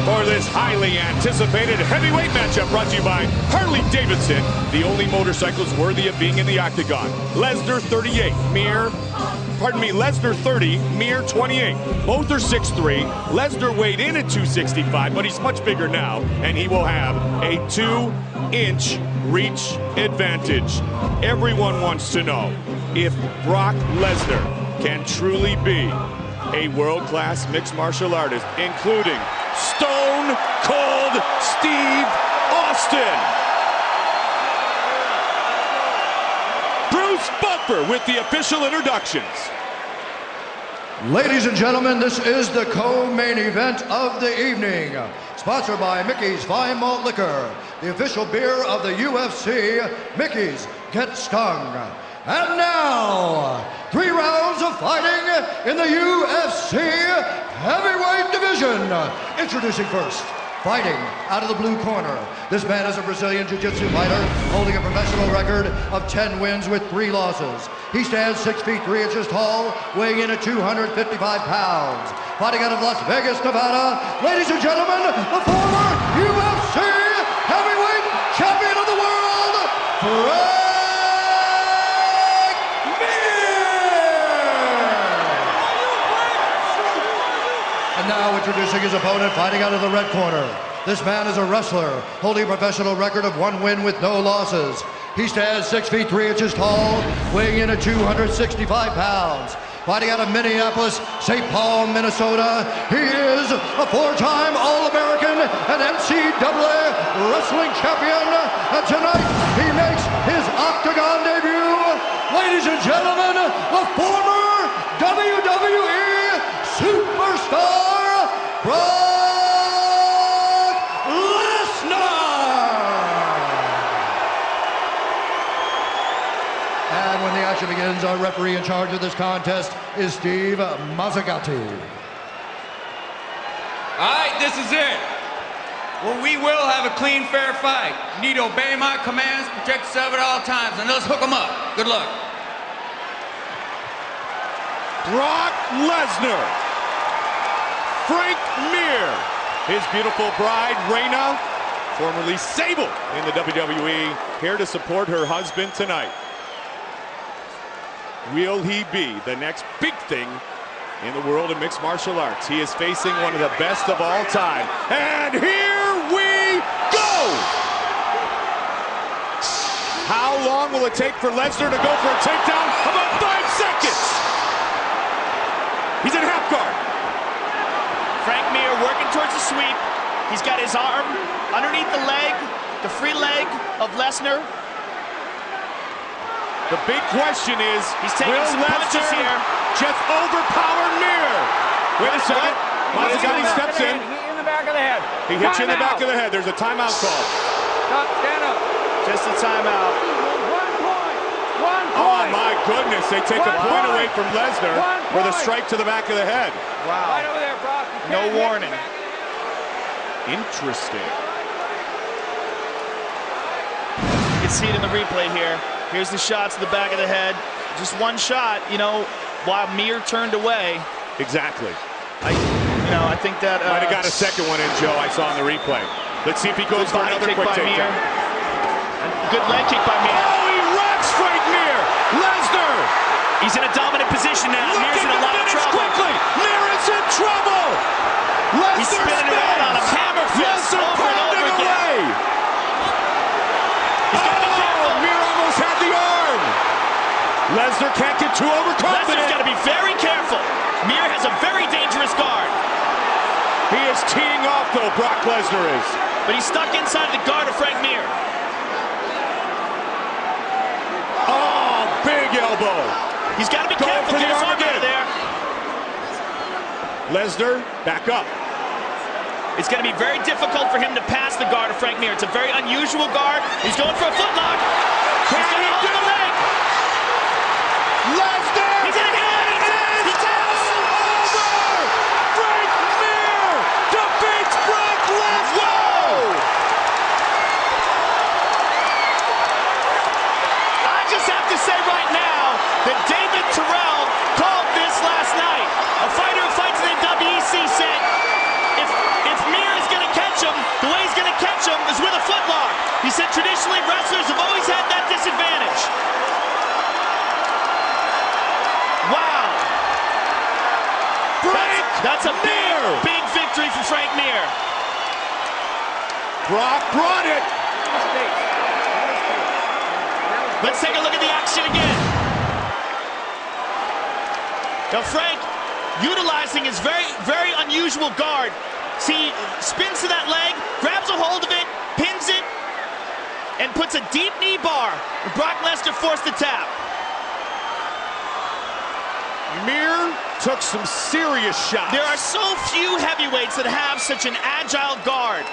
for this highly anticipated heavyweight matchup brought to you by Harley-Davidson, the only motorcycles worthy of being in the octagon. Lesnar 38, Lesnar 30, Mir 28. Both are 6'3". Lesnar weighed in at 265, but he's much bigger now, and he will have a 2-inch reach advantage. Everyone wants to know if Brock Lesnar can truly be a world-class mixed martial artist, including Stone Cold Steve Austin. Bruce Buffer with the official introductions. Ladies and gentlemen, this is the co-main event of the evening. Sponsored by Mickey's Fine Malt Liquor, the official beer of the UFC, Mickey's Get Stung. And now, 3 rounds of fighting in the UFC heavyweight division. Introducing first, fighting out of the blue corner. This man is a Brazilian Jiu-Jitsu fighter holding a professional record of 10 wins with 3 losses. He stands 6 feet 3 inches tall, weighing in at 255 pounds. Fighting out of Las Vegas, Nevada, ladies and gentlemen, the former UFC heavyweight champion of the world, Frank And now introducing his opponent, fighting out of the red corner. This man is a wrestler, holding a professional record of 1 win with no losses. He stands 6 feet 3 inches tall, weighing in at 265 pounds. Fighting out of Minneapolis, St. Paul, Minnesota, he is a 4-time All-American and NCAA wrestling champion. And tonight, he makes his octagon debut. Ladies and gentlemen, the former WWE superstar, Brock Lesnar! And when the action begins, our referee in charge of this contest is Steve Mazzagatti. All right, this is it. Well, we will have a clean, fair fight. You need to obey my commands, protect yourself at all times, and let's hook them up. Good luck. Brock Lesnar, Frank Mir, his beautiful bride, Reina, formerly Sable in the WWE, here to support her husband tonight. Will he be the next big thing in the world of mixed martial arts? He is facing one of the best of all time. And here we go! How long will it take for Lesnar to go for a takedown? About 5 seconds! He's in half guard. Frank Mir working towards the sweep. He's got his arm underneath the leg, the free leg of Lesnar. The big question is, will Lesnar here just overpower Mir? Wait a second. Mazzagatti steps in. In the back of the head. He hits you in the back of the head. There's a timeout call. Stop, stand up. just a timeout. 1 point. 1 point. Oh my goodness, they take a point away from Lesnar with a strike to the back of the head. Wow. Right over there, Brock. No warning. Interesting. You can see it in the replay here. Here's the shot to the back of the head. Just one shot, you know, while Mir turned away. Exactly. I think that might have got a second one in, Joe. I saw in the replay. Let's see if he goes for another quick takedown. Good leg kick by Mir. Oh, he rocks Frank Mir. Lesnar. He's in a dominant position now. Mir's in a lot of trouble. Quickly. Mir is in trouble. He's spinning around on him. Hammer fist over and over again. He's got to be careful. Mir almost had the arm. Lesnar can't get too overconfident. Lesnar's got to be very careful. Mir has a very dangerous guard. He is teeing off, though, Brock Lesnar is. But he's stuck inside the guard of Frank Mir. Oh, big elbow. He's got to be careful. Get his arm out of there. Lesnar, back up. It's going to be very difficult for him to pass the guard of Frank Mir. It's a very unusual guard. He's going for a footlock. He's going to hold the leg. Lesnar! He's going to hit it. He taps. Over! Frank Mir defeats Brock Lesnar! Whoa! I just have to say right now that David Terrell called this last night. A fighter who fights in the WEC said, if Mir is going He said traditionally wrestlers have always had that disadvantage. Wow. Frank That's a Mir. big victory for Frank Mir. Brock brought it. Let's take a look at the action again. Now Frank, utilizing his very unusual guard. See, spins to that leg, grabs a hold of it, pins it, and puts a deep knee bar. Brock Lesnar forced the tap. Mir took some serious shots. There are so few heavyweights that have such an agile guard.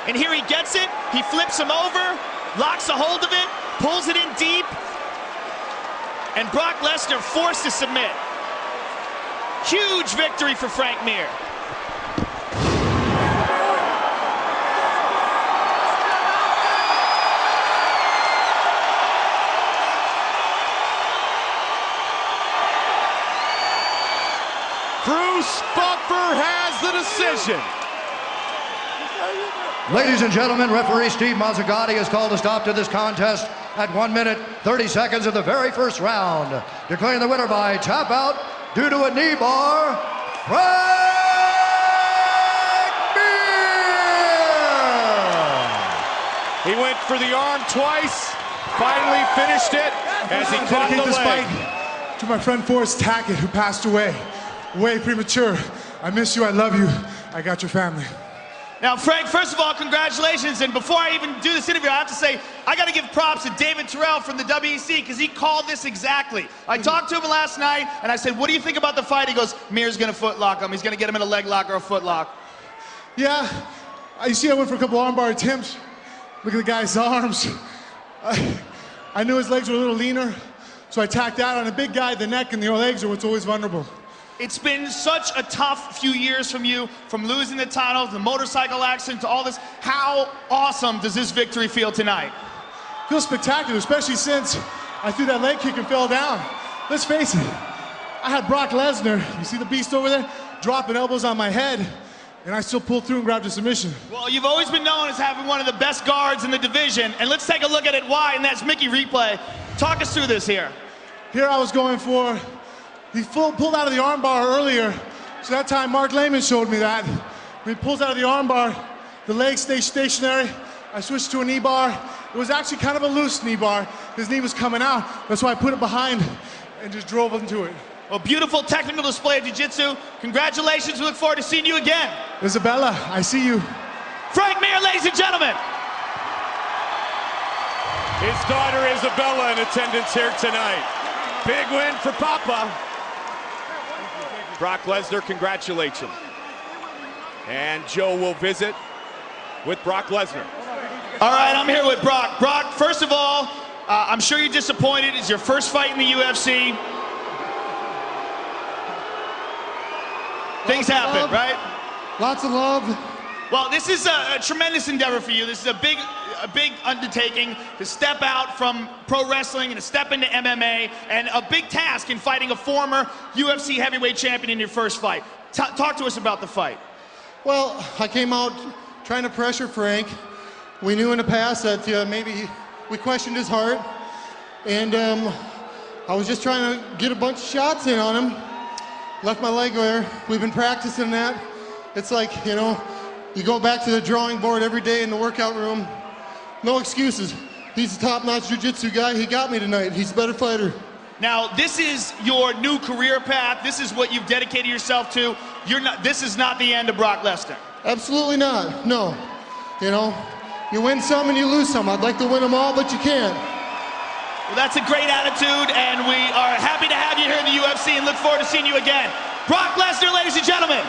And here he gets it, he flips him over, locks a hold of it, pulls it in deep, and Brock Lesnar forced to submit. Huge victory for Frank Mir. Bruce Buffer has the decision. Ladies and gentlemen, referee Steve Mazzagatti has called a stop to this contest at 1 minute, 30 seconds of the very first round. Declaring the winner by tap out due to a knee bar, Frank Mir! He went for the arm twice, finally finished it as he caught the this leg. fight to my friend Forrest Tackett, who passed away way premature. I miss you, I love you, I got your family. Now, Frank, first of all, congratulations. And before I even do this interview, I have to say, I got to give props to David Terrell from the WEC because he called this exactly. I talked to him last night, and I said, what do you think about the fight? He goes, Mir's going to footlock him. He's going to get him in a leg lock or a footlock. Yeah, you see I went for a couple armbar attempts. Look at the guy's arms. I knew his legs were a little leaner, so I tacked out on a big guy. The neck and the legs are what's always vulnerable. It's been such a tough few years from you, from losing the title, the motorcycle accident, to all this. How awesome does this victory feel tonight? Feels spectacular, especially since I threw that leg kick and fell down. Let's face it, I had Brock Lesnar, you see the beast over there, dropping elbows on my head, and I still pulled through and grabbed a submission. Well, you've always been known as having one of the best guards in the division, and let's take a look at it why, and that's Mickey Replay. Talk us through this here. Here I was going for, he pulled out of the armbar earlier, so that time Mark Lehman showed me that. When he pulls out of the armbar, the legs stay stationary. I switched to a knee bar. It was actually kind of a loose knee bar. His knee was coming out. That's why I put it behind and just drove into it. Well, beautiful technical display of jiu-jitsu. Congratulations, we look forward to seeing you again. Isabella, I see you. Frank Mir, ladies and gentlemen. His daughter Isabella in attendance here tonight. Big win for Papa. Brock Lesnar, congratulations. And Joe will visit with Brock Lesnar. All right, I'm here with Brock. Brock, first of all, I'm sure you're disappointed. It's your first fight in the UFC. Things happen, right? Lots of love. Well, this is a tremendous endeavor for you. This is a big undertaking to step out from pro wrestling and to step into MMA, and a big task in fighting a former UFC heavyweight champion in your first fight. Talk to us about the fight. Well, I came out trying to pressure Frank. We knew in the past that maybe we questioned his heart, and I was just trying to get a bunch of shots in on him. Left my leg there. We've been practicing that. It's like, you know, you go back to the drawing board every day in the workout room. No excuses. He's a top-notch jiu-jitsu guy. He got me tonight. He's a better fighter. Now, this is your new career path. This is what you've dedicated yourself to. This is not the end of Brock Lesnar. Absolutely not. No. You know, you win some and you lose some. I'd like to win them all, but you can't. Well, that's a great attitude, and we are happy to have you here in the UFC and look forward to seeing you again. Brock Lesnar, ladies and gentlemen.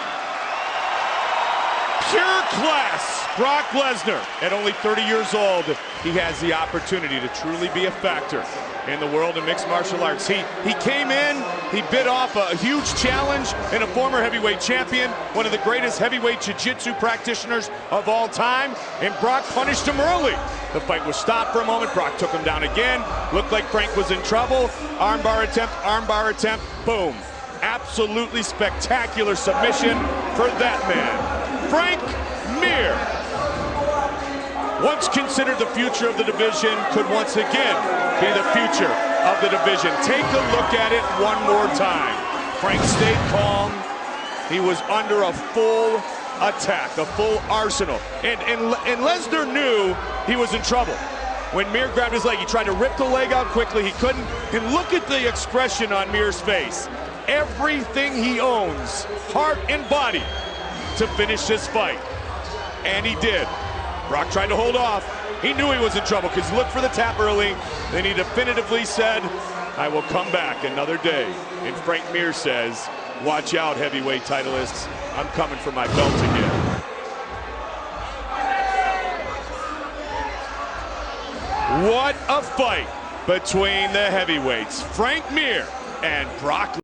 Pure class. Brock Lesnar, at only 30 years old, he has the opportunity to truly be a factor in the world of mixed martial arts. He came in, he bit off a huge challenge in a former heavyweight champion, one of the greatest heavyweight jiu-jitsu practitioners of all time, and Brock punished him early. The fight was stopped for a moment. Brock took him down again. Looked like Frank was in trouble. Armbar attempt, boom. Absolutely spectacular submission for that man. Frank Mir. Once considered the future of the division could once again be the future of the division. Take a look at it one more time. Frank stayed calm. He was under a full attack, a full arsenal. And Lesnar knew he was in trouble. When Mir grabbed his leg, he tried to rip the leg out quickly. He couldn't. And look at the expression on Mir's face. Everything he owns, heart and body, to finish this fight. And he did. Brock tried to hold off. He knew he was in trouble because he looked for the tap early. Then he definitively said, I will come back another day. And Frank Mir says, watch out, heavyweight titleists. I'm coming for my belt again. What a fight between the heavyweights, Frank Mir and Brock.